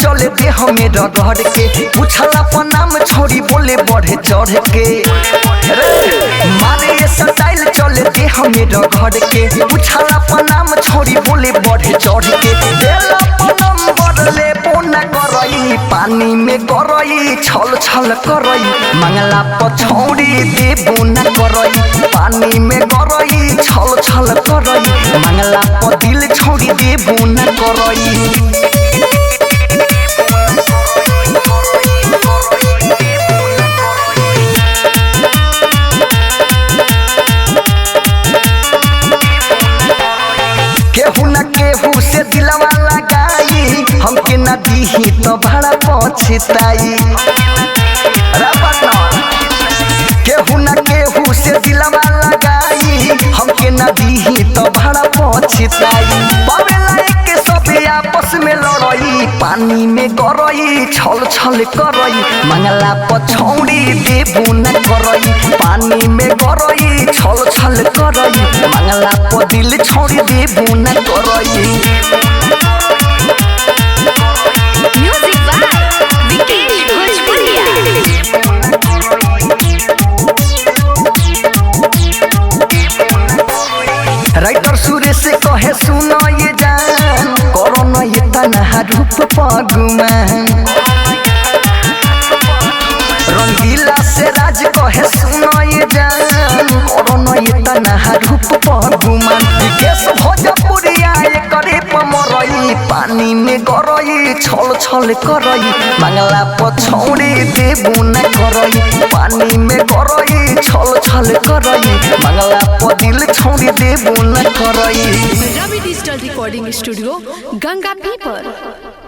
चले दे हमें रगड़ के पूछला पर नाम छोड़ी बोले बढ़े चढ़ के मारे ये स्टाइल चले दे हमें रगड़ के पूछला पर नाम छोड़ी बोले बढ़े चढ़ के देला पर नंबर ले पोना करई पानी में करई छल छल करई मंगला पर छोड़ी दे बोना करई पानी में करई छल छल करई मंगला पर दिल छोड़ी दे बोना करई। केहू से दिलवा लगाई हमके न दीही तो भाड़ा पछताई केहू न केहू से दिलवा लगाई हमके न दीही तो भाड़ा पछताई पावेला के सब आपस में लड़ई पानी में करई छल छल करई मंगला पछौड़ी देबू न करई पानी में करई छल छल करई मंगला प दिल छोड़ी देबू न करई। म्यूजिक बाय विकेश भोजपुरिया। राइटर सुरेश से कहे सुनो ये जान करो न ये तनहा रूप पगुमान रंगीला से राज कहे सुनो ये जान करो न ये तनहा रूप पगुमान विकेश भोजपुरिया करे पमरई पानी में करई छल छल करई मंगला पछौड़ी देबू न करई पानी में करई छल छल करई मंगला प दिल छोड़ी देबू न करई। रवि डिजिटल रिकॉर्डिंग स्टूडियो गंगा पीपर।